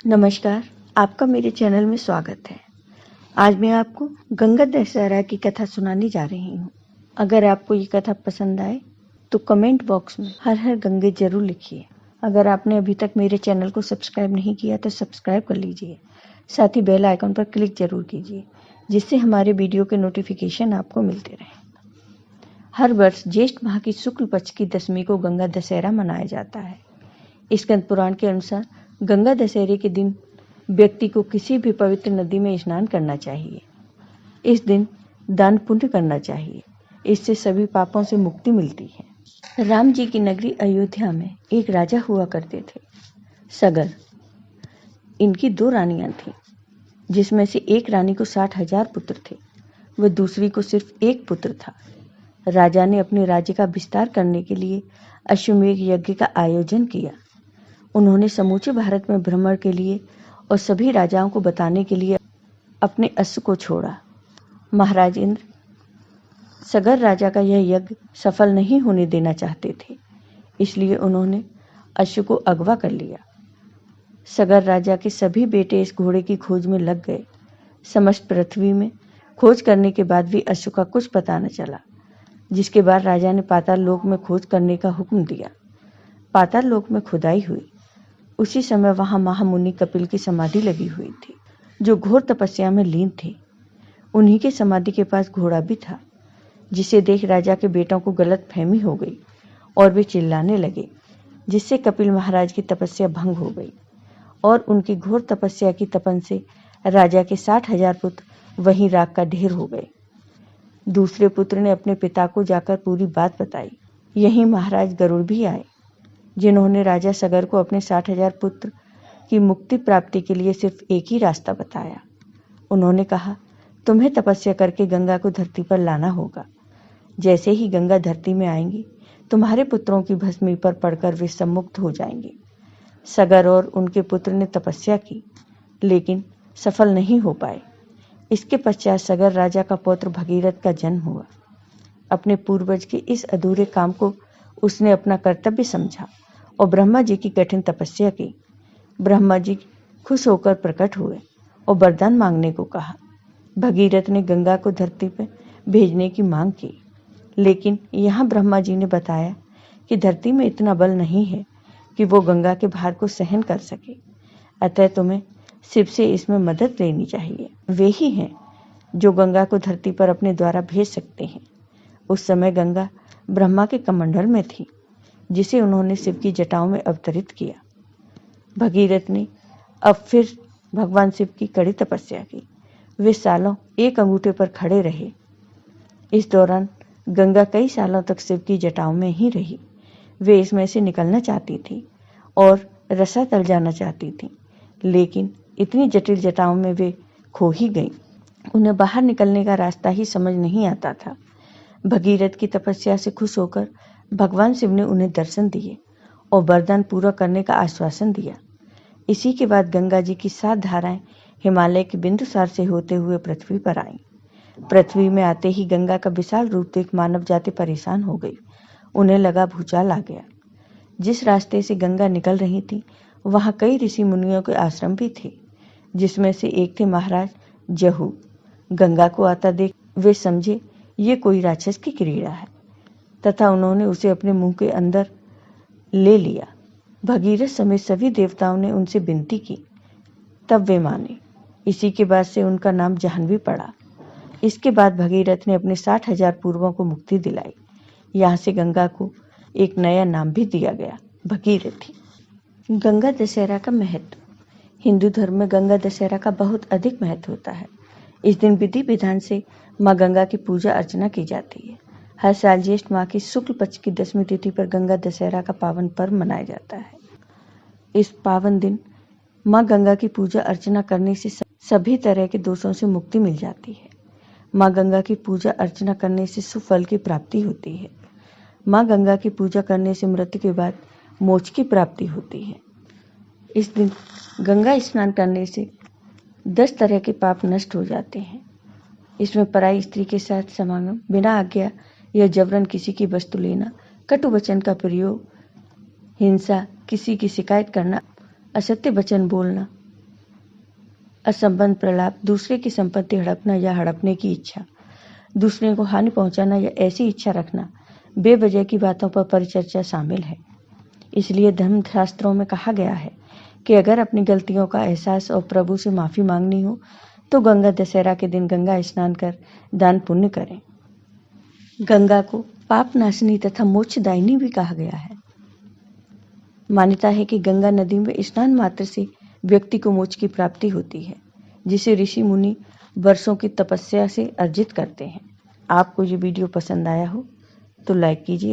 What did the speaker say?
नमस्कार, आपका मेरे चैनल में स्वागत है। आज मैं आपको गंगा दशहरा की कथा सुनाने जा रही हूँ। अगर आपको ये कथा पसंद आए तो कमेंट बॉक्स में हर हर गंगे जरूर लिखिए। अगर आपने अभी तक मेरे चैनल को सब्सक्राइब नहीं किया तो सब्सक्राइब कर लीजिए। साथ ही बेल आइकन पर क्लिक जरूर कीजिए, जिससे हमारे वीडियो के नोटिफिकेशन आपको मिलते रहे। हर वर्ष ज्येष्ठ माह की शुक्ल पक्ष की दशमी को गंगा दशहरा मनाया जाता है। स्कंद पुराण के अनुसार गंगा दशहरे के दिन व्यक्ति को किसी भी पवित्र नदी में स्नान करना चाहिए। इस दिन दान पुण्य करना चाहिए, इससे सभी पापों से मुक्ति मिलती है। राम जी की नगरी अयोध्या में एक राजा हुआ करते थे, सगर। इनकी 2 रानियां थीं, जिसमें से एक रानी को 60,000 पुत्र थे, वह दूसरी को सिर्फ एक पुत्र था। राजा ने अपने राज्य का विस्तार करने के लिए अश्वमेध यज्ञ का आयोजन किया। उन्होंने समूचे भारत में भ्रमण के लिए और सभी राजाओं को बताने के लिए अपने अश्व को छोड़ा। महाराज इंद्र सगर राजा का यह यज्ञ सफल नहीं होने देना चाहते थे, इसलिए उन्होंने अश्व को अगवा कर लिया। सगर राजा के सभी बेटे इस घोड़े की खोज में लग गए। समस्त पृथ्वी में खोज करने के बाद भी अश्व का कुछ पता न चला, जिसके बाद राजा ने पाताल लोक में खोज करने का हुक्म दिया। पाताल लोक में खुदाई हुई। उसी समय वहां महामुनि कपिल की समाधि लगी हुई थी, जो घोर तपस्या में लीन थे। उन्हीं के समाधि के पास घोड़ा भी था, जिसे देख राजा के बेटों को गलत फहमी हो गई और वे चिल्लाने लगे, जिससे कपिल महाराज की तपस्या भंग हो गई और उनकी घोर तपस्या की तपन से राजा के 60,000 पुत्र वहीं राख का ढेर हो गए। दूसरे पुत्र ने अपने पिता को जाकर पूरी बात बताई। यहीं महाराज गरुड़ भी आए, जिन्होंने राजा सगर को अपने 60,000 पुत्र की मुक्ति प्राप्ति के लिए सिर्फ एक ही रास्ता बताया। उन्होंने कहा, तुम्हें तपस्या करके गंगा को धरती पर लाना होगा। जैसे ही गंगा धरती में आएंगी, तुम्हारे पुत्रों की भस्मी पर पड़कर वे सम्मुक्त हो जाएंगे। सगर और उनके पुत्र ने तपस्या की, लेकिन सफल नहीं हो पाए। इसके पश्चात सगर राजा का पौत्र भगीरथ का जन्म हुआ। अपने पूर्वज के इस अधूरे काम को उसने अपना कर्तव्य समझा और ब्रह्मा जी की कठिन तपस्या की। ब्रह्मा जी खुश होकर प्रकट हुए और वरदान मांगने को कहा। भगीरथ ने गंगा को धरती पर भेजने की मांग की, लेकिन यहाँ ब्रह्मा जी ने बताया कि धरती में इतना बल नहीं है कि वो गंगा के भार को सहन कर सके, अतः तुम्हें शिव से इसमें मदद लेनी चाहिए। वे ही हैं जो गंगा को धरती पर अपने द्वारा भेज सकते हैं। उस समय गंगा ब्रह्मा के कमंडल में थी, जिसे उन्होंने शिव की जटाओं में अवतरित किया। भगीरथ ने अब फिर भगवान शिव की कड़ी तपस्या की। वे सालों एक अंगूठे पर खड़े रहे। इस दौरान गंगा कई सालों तक शिव की जटाओं में ही रही। वे इसमें से निकलना चाहती थी और रसातल जाना चाहती थी, लेकिन इतनी जटिल जटाओं में वे खो ही गईं। उन्हें बाहर निकलने का रास्ता ही समझ नहीं आता था। भगीरथ की तपस्या से खुश होकर भगवान शिव ने उन्हें दर्शन दिए और वरदान पूरा करने का आश्वासन दिया। इसी के बाद गंगा जी की 7 धाराएं हिमालय के बिंदुसार से होते हुए पृथ्वी पर आईं। पृथ्वी में आते ही गंगा का विशाल रूप देख मानव जाति परेशान हो गई। उन्हें लगा भूचाल आ गया। जिस रास्ते से गंगा निकल रही थी, वहां कई ऋषि मुनियों के आश्रम भी थे, जिसमें से एक थे महाराज जहू। गंगा को आता देख वे समझे ये कोई राक्षस की क्रीड़ा है, तथा उन्होंने उसे अपने मुंह के अंदर ले लिया। भगीरथ समेत सभी देवताओं ने उनसे विनती की, तब वे माने। इसी के बाद से उनका नाम जाह्नवी पड़ा। इसके बाद भगीरथ ने अपने 60,000 पूर्वों को मुक्ति दिलाई। यहाँ से गंगा को एक नया नाम भी दिया गया, भगीरथी। गंगा दशहरा का महत्व। हिंदू धर्म में गंगा दशहरा का बहुत अधिक महत्व होता है। इस दिन विधि विधान से माँ गंगा की पूजा अर्चना की जाती है। हर साल ज्येष्ठ माह की शुक्ल पक्ष की 10वीं तिथि पर गंगा दशहरा का पावन पर्व मनाया जाता है। इस पावन दिन माँ गंगा की पूजा अर्चना करने से सभी तरह के दोषों से मुक्ति मिल जाती है। माँ गंगा की पूजा अर्चना करने से सुफल की प्राप्ति होती है। माँ गंगा की पूजा करने से मृत्यु के बाद मोक्ष की प्राप्ति होती है। इस दिन गंगा स्नान करने से 10 तरह के पाप नष्ट हो जाते हैं। इसमें पराई स्त्री के साथ समागम, बिना आज्ञा या जबरन किसी की वस्तु लेना, कटु वचन का प्रयोग, हिंसा, किसी की शिकायत करना, असत्य वचन बोलना, असंबद्ध प्रलाप, दूसरे की संपत्ति हड़पना या हड़पने की इच्छा, दूसरे को हानि पहुंचाना या ऐसी इच्छा रखना, बेवजह की बातों पर परिचर्चा शामिल है। इसलिए धर्मशास्त्रों में कहा गया है कि अगर अपनी गलतियों का एहसास और प्रभु से माफ़ी मांगनी हो तो गंगा दशहरा के दिन गंगा स्नान कर दान पुण्य करें। गंगा को पाप नाशिनी तथा मोक्षदायिनी भी कहा गया है। मान्यता है कि गंगा नदी में स्नान मात्र से व्यक्ति को मोक्ष की प्राप्ति होती है, जिसे ऋषि मुनि वर्षों की तपस्या से अर्जित करते हैं। आपको ये वीडियो पसंद आया हो तो लाइक कीजिए।